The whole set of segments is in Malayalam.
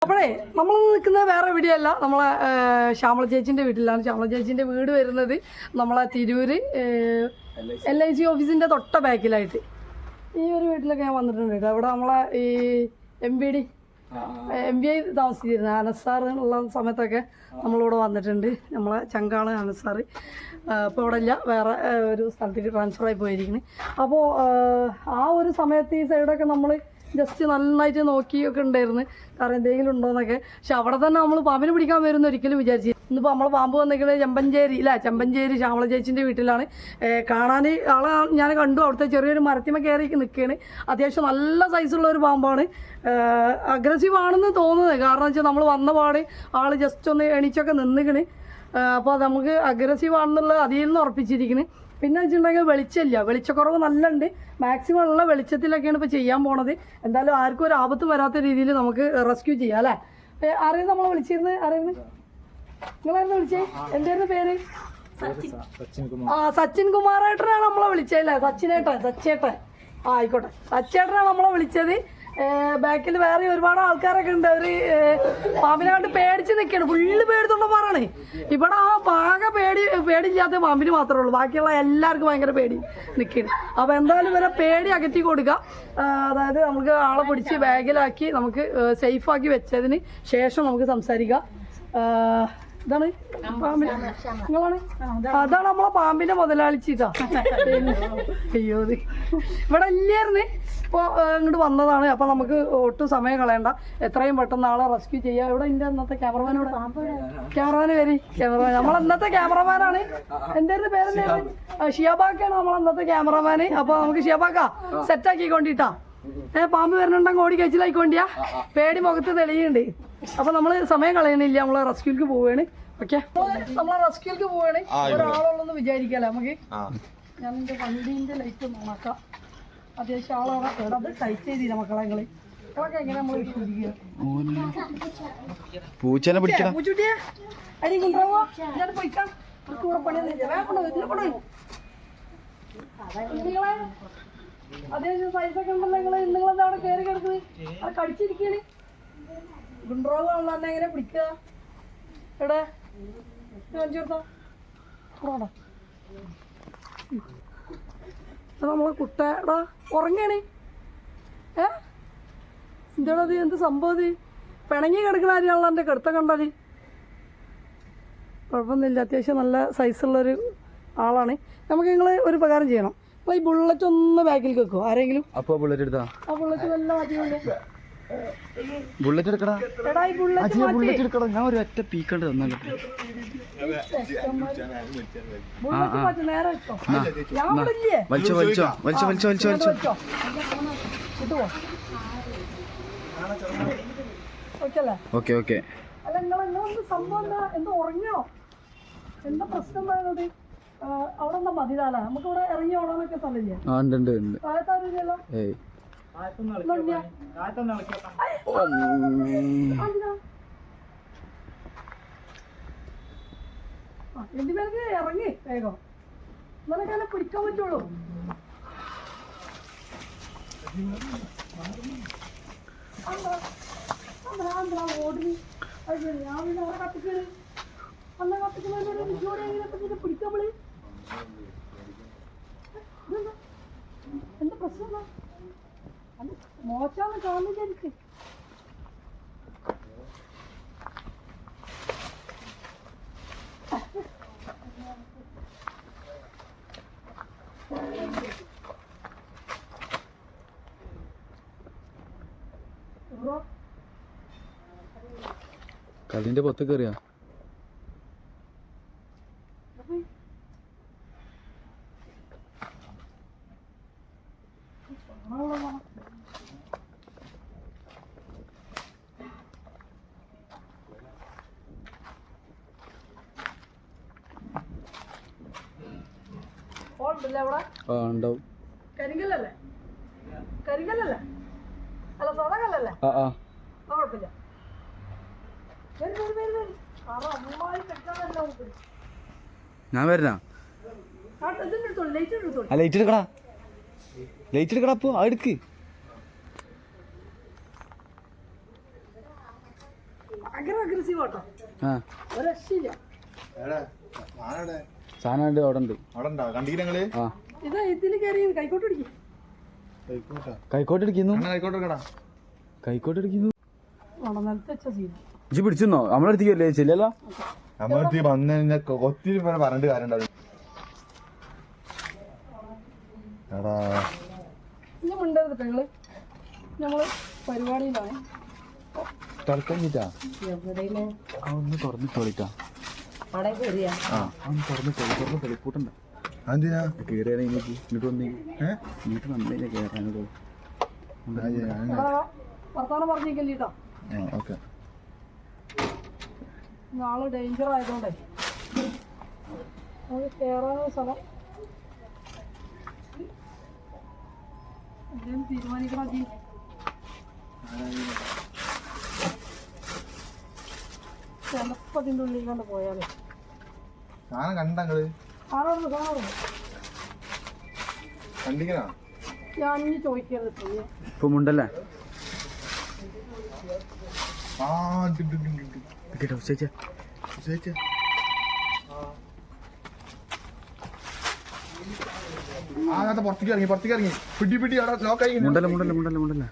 അപ്പോഴേ നമ്മൾ നിൽക്കുന്നത് വേറെ എവിടെയല്ല, നമ്മളെ ശ്യാമള ചേച്ചിൻ്റെ വീട്ടിലാണ്. ശ്യാമള ചേച്ചിൻ്റെ വീട് വരുന്നത് നമ്മളെ തിരൂര് LIC ഓഫീസിൻ്റെ തൊട്ട ബാക്കിലായിട്ട്. ഈ ഒരു വീട്ടിലൊക്കെ ഞാൻ വന്നിട്ടുണ്ട് കേട്ടോ. അവിടെ നമ്മളെ ഈ MBA താമസിച്ചിരുന്നത് അനസാർ ഉള്ള സമയത്തൊക്കെ നമ്മളിവിടെ വന്നിട്ടുണ്ട്. നമ്മളെ ചങ്കാണ് അനസാർ. ഇപ്പോൾ ഇവിടെ ഇല്ല, വേറെ ഒരു സ്ഥലത്തേക്ക് ട്രാൻസ്ഫറായി പോയിരിക്കുന്നത്. അപ്പോൾ ആ ഒരു സമയത്ത് ഈ സൈഡൊക്കെ നമ്മൾ ജസ്റ്റ് നന്നായിട്ട് നോക്കിയൊക്കെ ഉണ്ടായിരുന്നു, കാരണം എന്തെങ്കിലും ഉണ്ടോയെന്നൊക്കെ. പക്ഷെ അവിടെ തന്നെ നമ്മൾ പാമ്പിനെ പിടിക്കാൻ വരുമെന്ന് ഒരിക്കലും വിചാരിച്ചു. ഇന്നിപ്പോൾ നമ്മൾ പാമ്പ് വന്നിരിക്കുന്നത് ചെമ്പഞ്ചേരി ശ്യാമള ചേച്ചിൻ്റെ വീട്ടിലാണ്. കാണാൻ ആളെ ഞാൻ കണ്ടു, അവിടുത്തെ ചെറിയൊരു മരത്തിമ കയറി നിൽക്കുകയാണ്. അത്യാവശ്യം നല്ല സൈസുള്ള ഒരു പാമ്പാണ്. അഗ്രസീവ് ആണെന്ന് തോന്നുന്നത്, കാരണം വെച്ചാൽ നമ്മൾ വന്ന പാട് ആൾ ജസ്റ്റ് ഒന്ന് എണീച്ചൊക്കെ നിന്നിക്കണ്. അപ്പോൾ നമുക്ക് അഗ്രസീവ് ആണെന്നുള്ളത് അതിൽ നിന്ന് ഉറപ്പിച്ചിരിക്കുന്നു. പിന്നെ വെച്ചിട്ടുണ്ടെങ്കിൽ വെളിച്ചക്കുറവ് നല്ല ഉണ്ട്. മാക്സിമം ഉള്ള വെളിച്ചത്തിലൊക്കെയാണ് ഇപ്പോൾ ചെയ്യാൻ പോണത്. എന്തായാലും ആർക്കും ഒരു ആപത്ത് വരാത്ത രീതിയിൽ നമുക്ക് റെസ്ക്യൂ ചെയ്യാം അല്ലേ. ആരെയും നമ്മളെ വിളിച്ചിരുന്നത്? ആരായിരുന്നു നിങ്ങളായിരുന്നു വിളിച്ചേ? എന്തായിരുന്നു പേര്? സച്ചിൻ കുമാറേട്ടനാണ് നമ്മളെ വിളിച്ചല്ലേ. സച്ചേട്ടൻ ആയിക്കോട്ടെ, സച്ചേട്ടനാണ് നമ്മളെ വിളിച്ചത്. ബാക്കിൽ വേറെ ഒരുപാട് ആൾക്കാരൊക്കെ ഉണ്ട്. അവർ പാമ്പിനെ കണ്ട് പേടിച്ച് നിൽക്കുകയാണ്. ഫുള്ള് പേടിത്തൊണ്ടന്മാരാണ് ഇവിടെ. ആ പാക പേടിയില്ലാത്ത പാമ്പിന് മാത്രമേ ഉള്ളൂ, ബാക്കിയുള്ള എല്ലാവർക്കും ഭയങ്കര പേടി നിൽക്കുകയാണ്. അപ്പോൾ എന്തായാലും ഇവരെ പേടി അകറ്റി കൊടുക്കുക. അതായത് നമുക്ക് ആളെ പിടിച്ച് ബാഗിലാക്കി നമുക്ക് സേഫാക്കി വെച്ചതിന് ശേഷം നമുക്ക് സംസാരിക്കാം. ഇതാണ് പാമ്പിന്, നിങ്ങളാണ് അതാണ് നമ്മളെ പാമ്പിന്റെ മുതലാളിച്ചിട്ടാ. അയ്യോ ഇവിടെ ഇല്ലായിരുന്നു, ഇപ്പോൾ ഇങ്ങോട്ട് വന്നതാണ്. അപ്പോൾ നമുക്ക് ഒട്ടും സമയം കളയണ്ട, എത്രയും പെട്ടെന്ന് ആളെ റെസ്ക്യൂ ചെയ്യാം. ഇവിടെ എൻ്റെ ഇന്നത്തെ ക്യാമറമാൻ നമ്മളെ ഇന്നത്തെ ക്യാമറമാനാണ്. എൻ്റെ പേരെന്തായിരുന്നു? ഷിയാബാക്കാണ് നമ്മളെ ഇന്നത്തെ ക്യാമറമാൻ. അപ്പോൾ നമുക്ക് ഷിയാബാക്ക സെറ്റാക്കിക്കൊണ്ടിട്ടാ. പാമ്പ് വരുന്നുണ്ടെങ്കിൽ ഓടി കഴിച്ചിലായിക്കൊണ്ടിയാ, പേടി മുഖത്ത് തെളിയുന്നുണ്ട്. അപ്പോൾ നമ്മൾ സമയം കളയണില്ല, നമ്മളെ റെസ്ക്യൂക്ക് പോവുകയാണ്. ഓക്കെ, നമ്മളെ റെസ്ക്യൂക്ക് പോവുകയാണ്. ഒരാളുള്ളെന്ന് വിചാരിക്കാല്ലേ നമുക്ക്. ഞാൻ എൻ്റെ വണ്ടീൻ്റെ ലൈറ്റ് ഒന്ന് നോക്കാം. അത്യാവശ്യം ആളവിടെ അത് ടൈറ്റ് ചെയ്തില്ല മക്കളെ. മക്കളൊക്കെ എങ്ങനെ നമ്മൾ വിശ്വസിക്കുക? പൂച്ചൂട്ടിയെ അരി കൊണ്ടുപോവോ? ഞാൻ പോയിക്കാം. കൂടെ പണിയൊന്നുമില്ല. നിങ്ങളെ അത്യാവശ്യം സൈസൊക്കെ ഉണ്ടല്ലോ. നിങ്ങളെന്താ അവിടെ കയറി കിടക്കുന്നത്? അത് കടിച്ചിരിക്കുകയാണ്. ഗുണ്ടറോഗാണല്ലോ എന്നെ എങ്ങനെ പിടിക്കുക? എവിടെ കാണിച്ചു കൊടുത്താ നമ്മളെ കുട്ടടാ ഉറങ്ങാണ്. എന്താണത്? എന്ത് സംഭവം? പിണങ്ങി കിടക്കുന്ന കാര്യമാണല്ലോ എൻ്റെ കിടത്തം കണ്ടാൽ. കുഴപ്പമൊന്നുമില്ല, അത്യാവശ്യം നല്ല സൈസുള്ളൊരു ആളാണ്. നമുക്ക് നിങ്ങൾ ഒരു ഉപകാരം ചെയ്യണം. ഈ ബുള്ളറ്റ് ഒന്ന് ബാക്കിൽ വെക്കുമോ ആരെങ്കിലും? അപ്പോൾ ബുള്ളറ്റ് എടുത്താ? ആ ബുള്ളറ്റ് നല്ല മാറ്റിയല്ലേ? ബുള്ളറ്റ് എടുക്കടാ. ബുള്ളറ്റ് എടുക്കടാ. ഞാൻ ഒരു ഒറ്റ പീക്കണ്ട് തന്നല്ലോ. Okay okay. അല്ല നിങ്ങളെന്താ സംഭവം? എന്താ ഉറങ്ങണോ? എന്താ പ്രശ്നം? എന്താ അവിടെ എന്താ മതിലാല? നമുക്ക് ഇവിടെ ഇറങ്ങി ഓടാനൊക്കെ സ്ഥലമില്ലേ? താഴത്താറില്ലല്ലോ. രണ്ടുപേർക്ക് ഇറങ്ങി വേഗം, എന്നാലൊക്കെ എന്നെ പിടിക്കാൻ പറ്റുള്ളൂ. ഓടി ഞാൻ പിന്നെ അവിടെ കത്തിക്കണ്. അന്ന കത്തിക്കുന്ന ജോലി എങ്ങനെ പിടിക്കാൻ വിളി? എന്താ പ്രശ്നം? മോശാന്ന് കാണുന്നില്ല എനിക്ക്. കല്ലിന്റെ പൊത്ത് കയറിയാ? ഉണ്ടാവും. കരിങ്കല്ലല്ലേ? കരിങ്കല്ലല്ലേ? അല്ല സാധാ കല്ലല്ലേ? കുഴപ്പമില്ല. ഞാൻ വരണ. ലൈറ്റ് എടുക്കടാ, ലൈറ്റ് എടുക്കടാ. അപ്പോ എടുക്ക്. ഭയങ്കര അഗ്രസീവ് ആട്ടോ, ആ ഒരു രക്ഷയില്ല. സാധനം ഉണ്ട് അവിടെ ഉണ്ട്. ആ ഇത് ഇതില് കയറി കൈക്കോട്ട് പിടിക്കും. കൈക്കോട്ട് അടിക്കുന്നു, കൈക്കോട്ട് അടിക്കുന്നു. നിലത്ത് വെച്ച സീന ഇജ്ജ് പിടിച്ചോ? നമ്മളെടുത്തേക്കല്ലേ ചെല്ലല്ലോ. നമ്മളെടുത്ത് വന്നു കഴിഞ്ഞാൽ ഒത്തിരി പേരെ പറഞ്ഞിട്ട് കാര്യം ഉണ്ടാവും. ഇനി മിണ്ടരുത് പെങ്ങള്, നമ്മള് പരിപാടിയിലാണ്. തുറക്കഞ്ഞിട്ടാ ഒന്ന് തുറന്ന് തൊളിട്ടാ. ആ ഒന്ന് തുറന്ന് തൊളിപ്പൂട്ടണ്ട. എന്തിനാ കേറിയാലേ എനിക്ക് ഇങ്ങോട്ട് വന്നേ, ഇങ്ങോട്ട് വന്നേനെ കേറാനോ. വർത്താനം പറഞ്ഞിരിക്കല്ലോ. ഓക്കെ, നാളെ ഡേഞ്ചർ ആയതുകൊണ്ടേ നമുക്ക് കയറാനുള്ള സ്ഥലം എന്തെങ്കിലും തീരുമാനിക്കണം. ജി ചിലപ്പോൾ അതിൻ്റെ ഉള്ളിൽ കൊണ്ട് പോയാലേ സാധനം കണ്ടങ്ങള് കാണാറുണ്ട് കാണാറുണ്ട്. കണ്ടിക്കണ ഞാൻ ഇനി ചോദിക്കരുത്. ഇപ്പൊ മുണ്ടല്ലേ കേട്ടോ ചേച്ചാ. പുറത്തേക്ക് ഇറങ്ങി പിടി അവിടെ ലോക്കായി. മുണ്ടല്ല.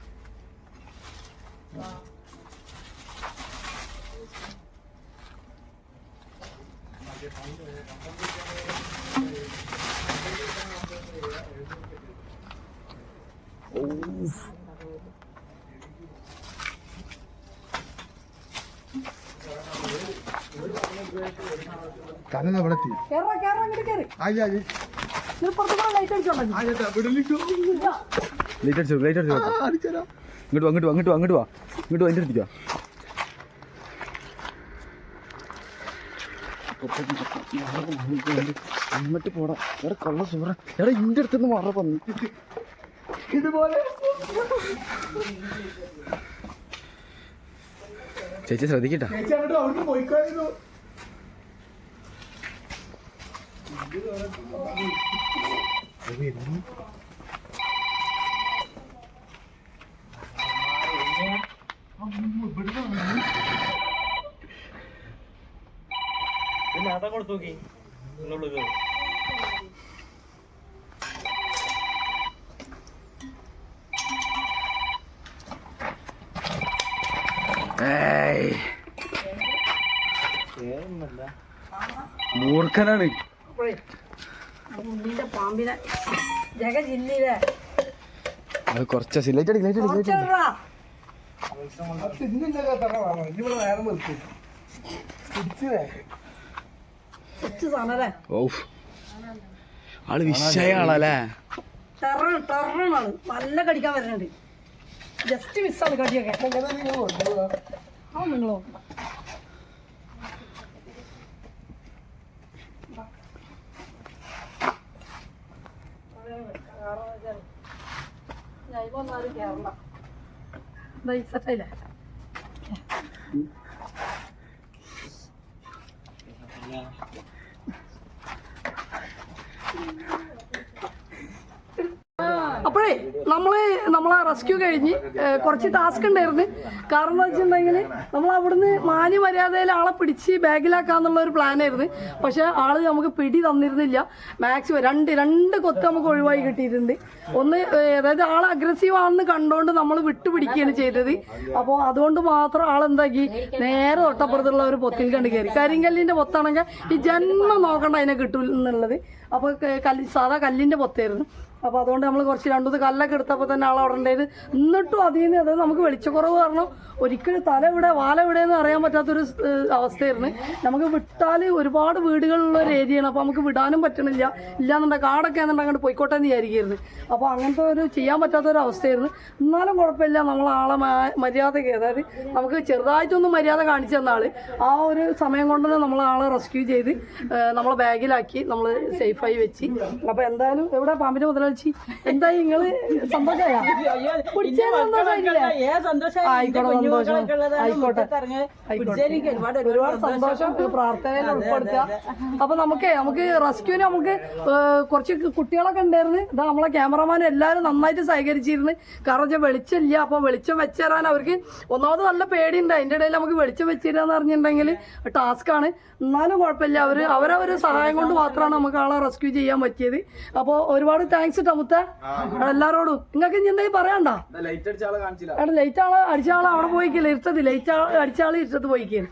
കാരണം അവിടെ എത്തി. അങ്ങോട്ട് കയറി ലൈറ്റ് അടിച്ചോളാം. അങ്ങോട്ട് വാ അതിൻ്റെ അടുത്തേക്കാ. എന്നിട്ട് പോടാ. എടാ കള്ള സൂറ, എടാ ഇന്റെ അടുത്തുനിന്ന് മാറ പന്നി. ഇതുപോലെ ചേച്ചി ശ്രദ്ധിക്കട്ടാ. അവിടെ പോയിക്കായിരുന്നു. മൂർഖനാണ്. ഉണ്ണിന്റെ പാമ്പിനെ ജഗ ജില്ലയിലെ അത് കുറച്ച് ലൈറ്റ് അടിക്കും. ഓ ആള് വിഷയ ആളല്ലേ. ടെററാണ്, നല്ല കടിക്കാൻ വരുന്നുണ്ട്. ജസ്റ്റ് മിസ്സാണ് കടിയൊക്കെ. ആ നിങ്ങളോ കേരള സെറ്റായില്ലേ. അപ്പോഴേ നമ്മളെ റെസ്ക്യൂ കഴിഞ്ഞ് കുറച്ച് ടാസ്ക് ഉണ്ടായിരുന്നു. കാരണം എന്താ വെച്ചിട്ടുണ്ടെങ്കിൽ നമ്മൾ അവിടുന്ന് മാന്യ മര്യാദയിൽ ആളെ പിടിച്ച് ബാഗിലാക്കാന്നുള്ള ഒരു പ്ലാനായിരുന്നു. പക്ഷെ ആള് നമുക്ക് പിടി തന്നിരുന്നില്ല. മാക്സിമം രണ്ട് കൊത്ത് നമുക്ക് ഒഴിവായി കിട്ടിയിട്ടുണ്ട്. ഒന്ന് അതായത് ആൾ അഗ്രസീവ് ആണെന്ന് കണ്ടുകൊണ്ട് നമ്മൾ വിട്ടുപിടിക്കുകയാണ് ചെയ്തത്. അപ്പോൾ അതുകൊണ്ട് മാത്രം ആളെന്താക്കി നേരെ തൊട്ടപ്പുറത്തുള്ള ഒരു പൊത്തിൽ കണ്ട് കയറി. കരിങ്കല്ലിൻ്റെ പൊത്താണെങ്കിൽ ഈ ജന്മം നോക്കണ്ട അതിനെ കിട്ടും എന്നുള്ളത്. അപ്പോൾ സാധാ കല്ലിൻ്റെ പൊത്തായിരുന്നു. അപ്പോൾ അതുകൊണ്ട് നമ്മൾ കുറച്ച് 2-3 കല്ലൊക്കെ എടുത്തപ്പോൾ തന്നെ ആൾ അവിടെ ഉണ്ടായത്. എന്നിട്ടും അതിൽ നിന്ന് അതായത് നമുക്ക് വെളിച്ചക്കുറവ് കാരണം ഒരിക്കലും തല ഇവിടെ വാല എവിടെയെന്ന് അറിയാൻ പറ്റാത്തൊരു അവസ്ഥയായിരുന്നു. നമുക്ക് വിട്ടാൽ ഒരുപാട് വീടുകളുള്ള ഒരു ഏരിയയാണ്. അപ്പോൾ നമുക്ക് വിടാനും പറ്റണില്ല. ഇല്ലാന്നുണ്ടെങ്കിൽ കാടൊക്കെ എന്നുണ്ടെങ്കിൽ അങ്ങോട്ട് പോയിക്കോട്ടെ എന്ന് വിചാരിക്കരുത്. അപ്പോൾ അങ്ങനത്തെ ഒരു ചെയ്യാൻ പറ്റാത്തൊരു അവസ്ഥയായിരുന്നു. എന്നാലും കുഴപ്പമില്ല, നമ്മൾ ആളെ മര്യാദയ്ക്ക് അതായത് നമുക്ക് ചെറുതായിട്ടൊന്നും മര്യാദ കാണിച്ചു തന്ന ആൾ ആ ഒരു സമയം കൊണ്ട് തന്നെ നമ്മൾ ആളെ റെസ്ക്യൂ ചെയ്ത് നമ്മളെ ബാഗിലാക്കി നമ്മൾ സേഫായി വെച്ച്. അപ്പോൾ എന്തായാലും എവിടെ പാമ്പിൻ്റെ മുതലാളി കളിച്ച് എന്തായി നിങ്ങള് സന്തോഷമായാ ഒരുപാട് സന്തോഷം പ്രാർത്ഥനയിൽ ഉൾപ്പെടുത്തുക. അപ്പൊ നമുക്ക് റെസ്ക്യൂവിന് നമുക്ക് കുറച്ച് കുട്ടികളൊക്കെ ഉണ്ടായിരുന്നു. ഇതാ നമ്മളെ ക്യാമറമാനും എല്ലാവരും നന്നായിട്ട് സഹകരിച്ചിരുന്നു. കാരണം വെളിച്ചമില്ല, അപ്പൊ വെളിച്ചം വെച്ചുതരാൻ അവർക്ക് ഒന്നാമത് നല്ല പേടിയുണ്ട്. അതിന്റെ ഇടയിൽ നമുക്ക് വെളിച്ചം വെച്ചുതരാന്ന് പറഞ്ഞിട്ടുണ്ടെങ്കിൽ ടാസ്ക്കാണ്. എന്നാലും കുഴപ്പമില്ല, അവരവര് സഹായം കൊണ്ട് മാത്രമാണ് നമുക്ക് ആളെ റെസ്ക്യൂ ചെയ്യാൻ പറ്റിയത്. അപ്പോൾ ഒരുപാട് താങ്ക്സ് ടമുത്ത എല്ലാരോടും. നിങ്ങൾക്ക് ഇനി എന്തെങ്കിലും പറയാണ്ട? ലൈറ്റ് അടിച്ച ആളെ അവിടെ പോയിക്കില്ല, ഇരുത്തത് ലൈറ്റ് അടിച്ച ആള് ഇരുത്തത് പോയിക്കാണ്.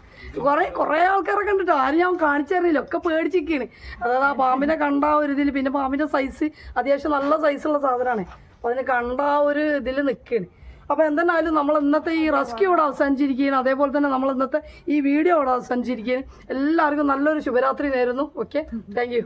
കുറെ ആൾക്കാരൊക്കെ ഉണ്ട് കേട്ടോ, ആരും ഞാൻ കാണിച്ചു തരുന്നില്ല, ഒക്കെ പേടിച്ചിരിക്കുകയാണ്. അതായത് ആ പാമ്പിനെ കണ്ട ഒരു ഇതിൽ, പിന്നെ പാമ്പിന്റെ സൈസ് അത്യാവശ്യം നല്ല സൈസുള്ള സാധനമാണ്. അപ്പൊ അതിന് കണ്ട ഒരു ഇതിൽ നിൽക്കുകയാണ്. അപ്പോൾ എന്തെന്നാലും നമ്മൾ ഇന്നത്തെ ഈ റെസ്ക്യൂ ഇവിടെ അവസാനിച്ചിരിക്കുകയാണ്. അതേപോലെ തന്നെ നമ്മൾ ഇന്നത്തെ ഈ വീഡിയോ ഇവിടെ അവസാനിച്ചിരിക്കുകയാണ്. എല്ലാവർക്കും നല്ലൊരു ശുഭരാത്രി നേരുന്നു. Okay, thank you.